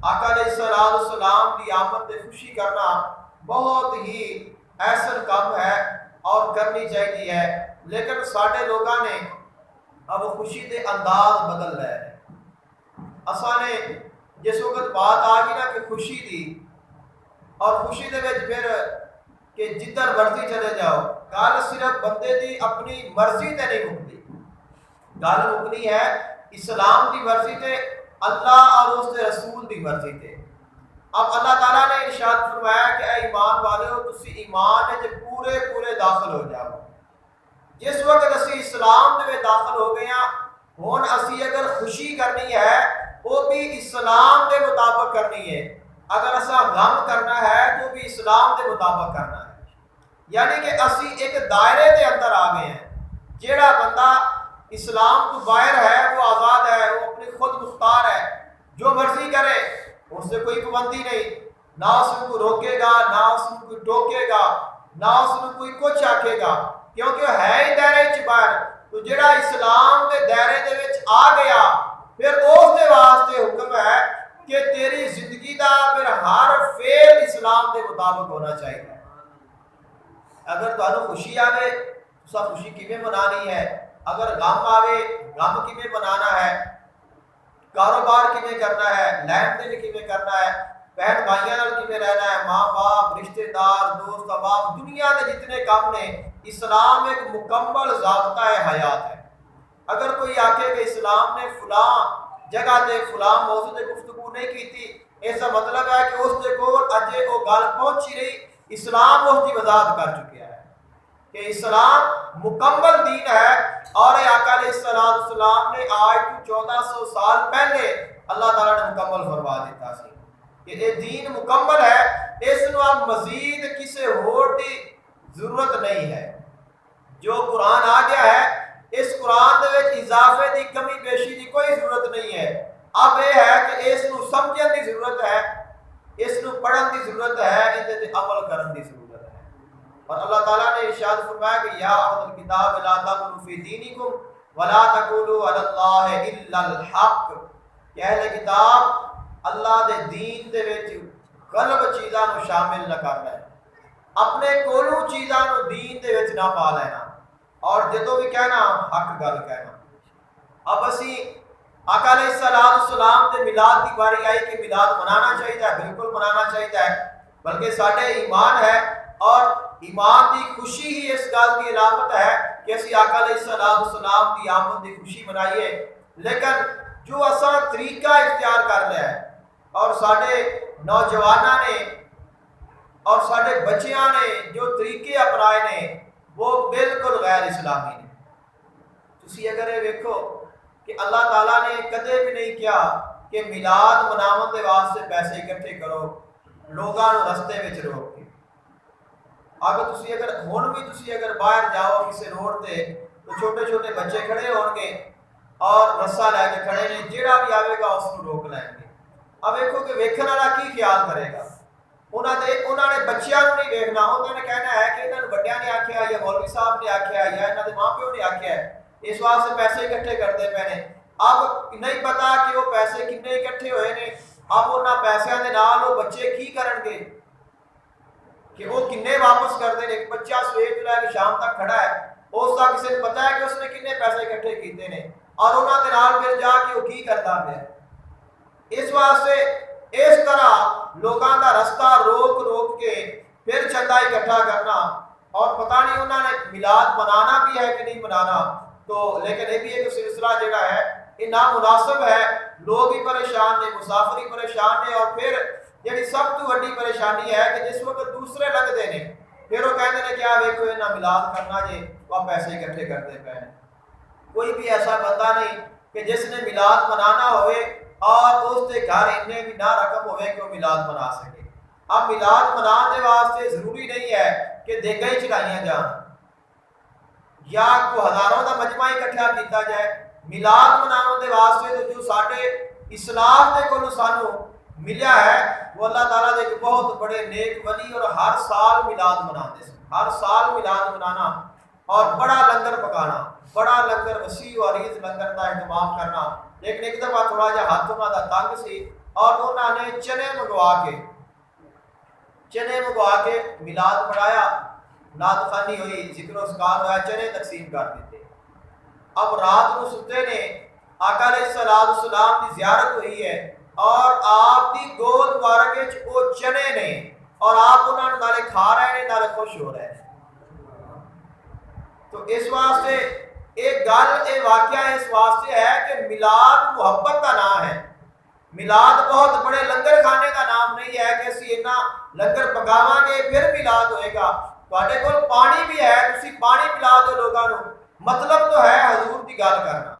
آقا علیہ السلام کی آمد سے خوشی کرنا بہت ہی احسن کام ہے اور کرنی چاہیے ہے، لیکن سارے لوگوں نے اب خوشی کے انداز بدل رہے ہیں۔ اساں نے جس وقت بات آ گئی نا کہ خوشی دی، اور خوشی دے وچ پھر کہ جدھر مرضی چلے جاؤ، گل صرف بندے دی اپنی مرضی تے نہیں مکتی، گل مکنی ہے اسلام دی مرضی تے، اللہ اور اس کے رسول دی مرضی تے۔ اب اللہ تعالیٰ نے ارشاد فرمایا کہ اے ایمان والو تسی ایمان ہے پورے پورے داخل ہو جاؤ۔ جس وقت اسی اسلام دے داخل ہو گئے ہیں، ہن اسی اگر خوشی کرنی ہے وہ بھی اسلام کے مطابق کرنی ہے، اگر اسا غم کرنا ہے تو بھی اسلام کے مطابق کرنا ہے۔ یعنی کہ اسی ایک دائرے کے اندر آ گئے ہیں، جیڑا بندہ اسلام تو باہر ہے وہ آزاد ہے، وہ اپنی خود مختار ہے، جو مرضی کرے، اس سے کوئی پابندی نہیں، نہ اس کو روکے گا، نہ اس کو کوئی ٹوکے گا، نہ اس کو کوئی کچھ آکھے گا، کیونکہ ہے ہی دائرے چ باہر۔ تو جڑا اسلام کے دائرے دے وچ آ گیا، پھر اس دے واسطے حکم ہے کہ تیری زندگی دا پھر ہر فعل اسلام کے مطابق ہونا چاہیے۔ اگر تانوں خوشی آوے تو خوشی کیویں منانی ہے، اگر غم آوے غم کیویں منانا ہے، کاروبار کیویں کرنا ہے، لین دین کیویں کرنا ہے، بہن بھائیاں نال کیویں رہنا ہے، ماں باپ رشتہ دار دوست احباب دنیا کے جتنے کام نے، اسلام ایک مکمل ضابطہ حیات ہے۔ اگر کوئی آکھے کہ اسلام نے فلاں جگہ تے فلاں موضوع تے گفتگو نہیں کیتی، اس کا مطلب ہے کہ اس دے کول اجے وہ گل پہنچی نہیں، اسلام اس کی وضاحت کر چکا ہے کہ اسلام مکمل دین ہے، اور آقا علیہ السلام نے آج 1400 سال پہلے اللہ تعالیٰ نے مکمل فرما دیتا سی کہ یہ دین مکمل ہے، اس نو اب مزید کسی اور دی ضرورت نہیں ہے۔ جو قرآن آ گیا ہے، اس قرآن دے وچ اضافے دی کمی بیشی دی کوئی ضرورت نہیں ہے۔ اب یہ ہے کہ اس نو سمجھن دی ضرورت ہے، اس نو پڑھن دی ضرورت ہے، اس تے عمل کرن دی ضرورت ہے۔ اور اللہ تعالیٰ نے ارشاد فرمایا کہ یا اہل الکتاب لا تغلوا فی دینکم ولا تقولوا علی اللہ الا الحق، کہ اہل کتاب اللہ دے دین دے وچ غلط چیزاں نو شامل نہ کرنا ہے، اپنے کولوں چیزاں نو دین دے وچ نہ پا لینا، اور جدوں بھی کہنا حق گل کہنا۔ اب اسی آقا علیہ السلام تے میلاد کی باری آئی کہ میلاد منانا چاہیے، بالکل منانا چاہیے، بلکہ ساڈے ایمان ہے، اور ایمان کی خوشی ہی اس گل کی علامت ہے کہ اسی آقا علیہ السلام کی آمد کی خوشی منائیے۔ لیکن جو اساں طریقہ اختیار کر لیا ہے، اور ساڈے نوجوانوں نے اور ساڈے بچیاں نے جو طریقے اپنائے نے وہ بالکل غیر اسلامی نے۔ تسی اگر یہ ویکھو کہ اللہ تعالیٰ نے کدے بھی نہیں کیا کہ میلاد مناون دے واسطے پیسے اکٹھے کرو لوگاں نو رستے وچ روک کے۔ اگر تسی اگر ہن بھی تسی اگر باہر جاؤ کسی روڈ تے تو چھوٹے چھوٹے بچے کھڑے ہون گے اور رسا لے کے کھڑے نے، جیڑا بھی آئے گا اس کو روک لیں گے۔ اب دیکھو کہ ویکھن والا کی خیال کرے گا، انہوں نے بچیاں کو نہیں دیکھنا، انہوں نے کہنا ہے کہ انہوں نے بڑیاں نے آکھیا یا مولوی صاحب نے آکھیا یا انہوں نے ماں پیو نے آکھیا ہے، اس واسطے پیسے اکٹھے کرتے پے نے۔ اب نہیں پتا کہ وہ پیسے کتنے اکٹھے ہوئے نے، اب انہاں پیسیاں دے نال وہ بچے کی کرن گے کہ وہ کنے واپس کر دیں۔ ایک بچہ سویر تو لے کے شام تک کھڑا ہے، اس کا کسی نے پتا ہے کہ اس نے کنے پیسے اکٹھے کیتے نے، اور انہاں دے نال پھر جا کے وہ کی کرتا ہے۔ اس واسطے اس طرح لوگاں دا رستہ روک روک کے پھر چندہ اکٹھا کرنا، اور پتہ نہیں انہوں نے میلاد منانا بھی ہے کہ نہیں منانا، تو لیکن یہ بھی ایک سلسلہ جگہ ہے یہ نامناسب ہے۔ لوگ ہی پریشان نے، مسافر ہی پریشان نے، اور پھر جیڑی سب تو بڑی پریشانی ہے کہ جس وقت دوسرے لگتے ہیں پھر وہ کہتے ہیں کیا ویکھو انہاں میلاد کرنا جے وہ پیسے اکٹھے کرتے پے۔ کوئی بھی ایسا بندہ نہیں کہ جس نے میلاد منانا ہوئے اور اس کے گھر اتنے بھی نہ رقم ہوئے کہ وہ میلاد منا سکے۔ اب میلاد منانے واسطے ضروری نہیں ہے کہ دیگا ہی چڑھائیاں جان یا کو ہزاروں کا مجمع اکٹھا کیتا جائے۔ میلاد منانے واسطے تو جو ساڈے اسلام دے کولوں سانو ملیا ہے وہ اللہ تعالیٰ دے ایک بہت بڑے نیک ولی، اور ہر سال میلاد مناتے ہیں، ہر سال میلاد منانا اور بڑا لنگر پکانا، بڑا لنگر وسیع و عریض لنگر کا اہتمام کرنا۔ لیکن ایک دفعہ تھوڑا جہا ہاتھ انہاں دا تنگ سی اور انہوں نے چنے منگوا کے میلاد پڑھایا، نعت خوانی ہوئی، ذکر و اذکار ہوا، چنے تقسیم کر دیتے۔ اب رات کو ستے نے آقا علیہ السلام کی زیارت ہوئی ہے اور آپ کی گود مبارک وچ وہ چنے نے اور آپ انہوں نے نالے کھا رہے ہیں نالے خوش ہو رہے ہیں۔ تو اس واسطے ایک گل یہ واقعہ اس واسطے ہے کہ میلاد محبت کا نام ہے۔ میلاد بہت بڑے لنگر کھانے کا نام نہیں ہے کہ اسی اتنا لنگر پکاواں گے پھر میلاد ہوئے گا۔ تواڈے کول پانی بھی ہے، تسی پانی پلا دو لوگاں نوں، مطلب تو ہے حضور کی گل کرنا۔